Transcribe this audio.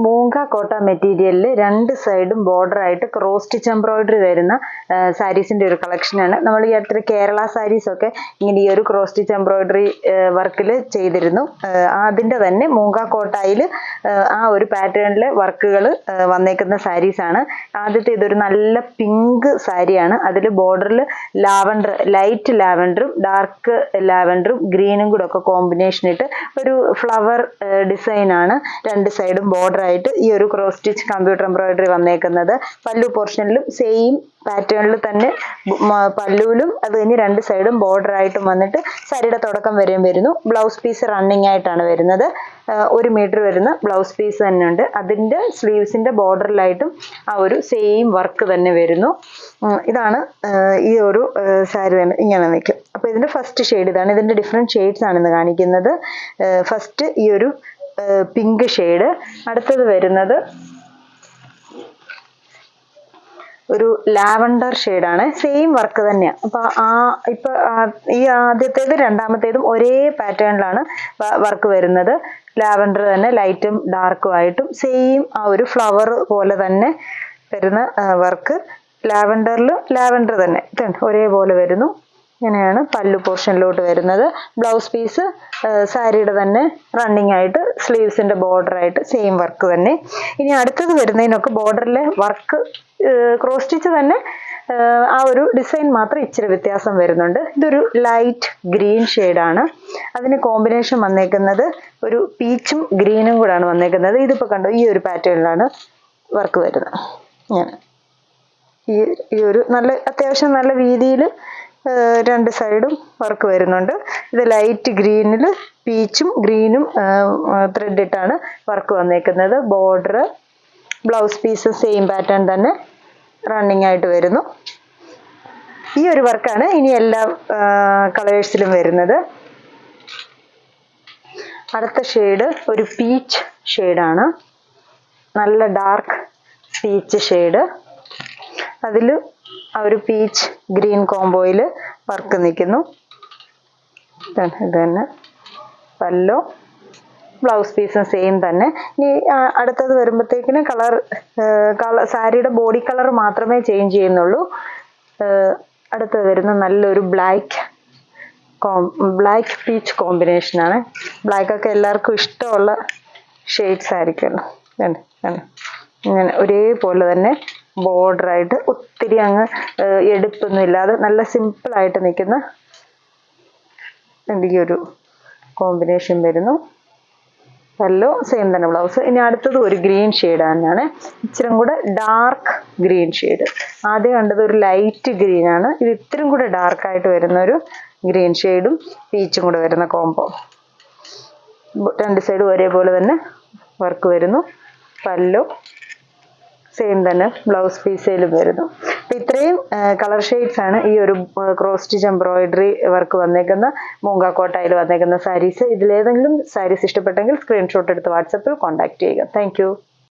മൂങ്ക കോട്ട മെറ്റീരിയലിൽ രണ്ട് സൈഡും ബോർഡർ ആയിട്ട് ക്രോസ് സ്റ്റിച്ച് എംബ്രോയിഡറി വരുന്ന സാരീസിന്റെ ഒരു കളക്ഷനാണ്. നമ്മൾ ഈ അടുത്തൊരു കേരള സാരീസ് ഒക്കെ ഇങ്ങനെ ഈ ഒരു ക്രോസ് സ്റ്റിച്ച് എംബ്രോയിഡറി വർക്കിൽ ചെയ്തിരുന്നു. അതിന്റെ തന്നെ മൂങ്ക കോട്ടയിൽ ആ ഒരു പാറ്റേണിൽ വർക്കുകൾ വന്നേക്കുന്ന സാരീസ് ആണ്. ആദ്യത്തെ ഇതൊരു നല്ല പിങ്ക് സാരിയാണ്. അതിൽ ബോർഡറിൽ ലാവൻഡർ, ലൈറ്റ് ലാവൻഡറും ഡാർക്ക് ലാവൻഡറും ഗ്രീനും കൂടെ ഒക്കെ കോമ്പിനേഷൻ ഇട്ട് ഒരു ഫ്ലവർ ഡിസൈൻ ആണ് രണ്ട് സൈഡും ബോർഡർ ആയിട്ട് ഈ ഒരു ക്രോസ് സ്റ്റിച്ച് കമ്പ്യൂട്ടർ എംബ്രോയിഡറി വന്നേക്കുന്നത്. പല്ലു പോർഷനിലും സെയിം പാറ്റേണിൽ തന്നെ പല്ലുവിലും അത് കഴിഞ്ഞ് രണ്ട് സൈഡും ബോർഡർ ആയിട്ടും വന്നിട്ട് സാരിയുടെ തുടക്കം വരെയും വരുന്നു. ബ്ലൗസ് പീസ് റണ്ണിങ് ആയിട്ടാണ് വരുന്നത്. 1 മീറ്റർ വരുന്ന ബ്ലൗസ് പീസ് തന്നെ ഉണ്ട്. അതിന്റെ സ്ലീവ്സിന്റെ ബോർഡറിലായിട്ടും ആ ഒരു സെയിം വർക്ക് തന്നെ വരുന്നു. ഇതാണ് ഈ ഒരു സാരി തന്നെ ഇങ്ങനെ നിൽക്കും. അപ്പൊ ഇതിന്റെ ഫസ്റ്റ് ഷെയ്ഡ് ഇതാണ്. ഇതിന്റെ ഡിഫറെന്റ് ഷെയ്ഡ്സ് ആണ് ഇന്ന് കാണിക്കുന്നത്. ഫസ്റ്റ് ഈ ഒരു പിങ്ക് ഷെയ്ഡ്, അടുത്തത് വരുന്നത് ഒരു ലാവൻഡർ ഷെയ്ഡാണ്. സെയിം വർക്ക് തന്നെയാണ്. അപ്പൊ ഈ ആദ്യത്തേത് രണ്ടാമത്തേതും ഒരേ പാറ്റേണിലാണ് വർക്ക് വരുന്നത്. ലാവൻഡർ തന്നെ ലൈറ്റും ഡാർക്കും ആയിട്ടും സെയിം ആ ഒരു ഫ്ലവർ പോലെ തന്നെ വരുന്ന വർക്ക്. ലാവൻഡറിലും ലാവൻഡർ തന്നെ ഒരേപോലെ വരുന്നു. ഇങ്ങനെയാണ് പല്ലു പോർഷനിലോട്ട് വരുന്നത്. ബ്ലൗസ് പീസ് സാരിയുടെ തന്നെ റണ്ണിങ് ആയിട്ട് സ്ലീവ്സിന്റെ ബോർഡർ ആയിട്ട് സെയിം വർക്ക് തന്നെ. ഇനി അടുത്തത് വരുന്നതിനൊക്കെ ബോർഡറിലെ വർക്ക് ക്രോസ് സ്റ്റിച്ച് തന്നെ, ആ ഒരു ഡിസൈൻ മാത്രം ഇച്ചിരി വ്യത്യാസം വരുന്നുണ്ട്. ഇതൊരു ലൈറ്റ് ഗ്രീൻ ഷെയ്ഡാണ്. അതിന് കോമ്പിനേഷൻ വന്നേക്കുന്നത് ഒരു പീച്ചും ഗ്രീനും കൂടാണ് വന്നേക്കുന്നത്. ഇതിപ്പോൾ കണ്ടോ ഈ ഒരു പാറ്റേണിലാണ് വർക്ക് വരുന്നത്. ഇങ്ങനെ ഈ ഒരു നല്ല അത്യാവശ്യം നല്ല വീതിയിൽ രണ്ട് സൈഡും വർക്ക് വരുന്നുണ്ട്. ഇത് ലൈറ്റ് ഗ്രീനിൽ പീച്ചും ഗ്രീനും ത്രെഡ് ഇട്ടാണ് വർക്ക് വന്നേക്കുന്നത്. Border, blouse piece same pattern തന്നെ റണ്ണിങ് ആയിട്ട് വരുന്നു. ഈ ഒരു വർക്കാണ് ഇനി എല്ലാ കളേഴ്സിലും വരുന്നത്. അടുത്ത ഷെയ്ഡ് ഒരു പീച്ച് ഷെയ്ഡാണ്. നല്ല ഡാർക്ക് പീച്ച് ഷെയ്ഡ്. അതിൽ ആ ഒരു പീച്ച് ഗ്രീൻ കോംബോയിൽ വർക്ക് നിൽക്കുന്നു. ഇത് തന്നെ പല്ലോ, ബ്ലൗസ് പീസും സെയിം തന്നെ. ഇനി അടുത്തത് വരുമ്പോഴത്തേക്കിന് സാരിയുടെ ബോഡി കളർ മാത്രമേ ചേഞ്ച് ചെയ്യുന്നുള്ളൂ. അടുത്തത് വരുന്ന നല്ലൊരു ബ്ലാക്ക് പീച്ച് കോമ്പിനേഷനാണ്. ബ്ലാക്ക് ഒക്കെ എല്ലാവർക്കും ഇഷ്ടമുള്ള ഷെയ്ഡ്സ് ആയിരിക്കുമല്ലോ. ഇങ്ങനെ ഒരേപോലെ തന്നെ ബോർഡർ ആയിട്ട് ഒത്തിരി അങ്ങ് എടുപ്പൊന്നും ഇല്ലാതെ നല്ല സിമ്പിൾ ആയിട്ട് നിൽക്കുന്ന ഈ ഒരു കോമ്പിനേഷൻ വരുന്നു. പല്ലോ സെയിം തന്നെ ബ്ലൗസ്. ഇനി അടുത്തത് ഒരു ഗ്രീൻ ഷെയ്ഡ് തന്നെയാണ്. ഇച്ചിരി കൂടെ ഡാർക്ക് ഗ്രീൻ ഷെയ്ഡ്. ആദ്യം കണ്ടത് ഒരു ലൈറ്റ് ഗ്രീൻ ആണ്. ഇത് ഇത്തിരി കൂടെ ഡാർക്കായിട്ട് വരുന്ന ഒരു ഗ്രീൻ ഷെയ്ഡും പീച്ചും കൂടെ വരുന്ന കോംബോ. രണ്ട് സൈഡും ഒരേപോലെ തന്നെ വർക്ക് വരുന്നു. പല്ലോ സെയിം തന്നെ ബ്ലൗസ് പീസിലും വരുന്നു. അപ്പൊ ഇത്രയും കളർ ഷെയ്ഡ്സ് ആണ് ഈ ഒരു ക്രോസ് സ്റ്റിച്ച് എംബ്രോയിഡറി വർക്ക് വന്നേക്കുന്ന മൂങ്ക കോട്ടയിൽ വന്നേക്കുന്ന സാരീസ്. ഇതിലേതെങ്കിലും സാരീസ് ഇഷ്ടപ്പെട്ടെങ്കിൽ സ്ക്രീൻഷോട്ട് എടുത്ത് വാട്സപ്പിൽ കോൺടാക്ട് ചെയ്യുക. താങ്ക്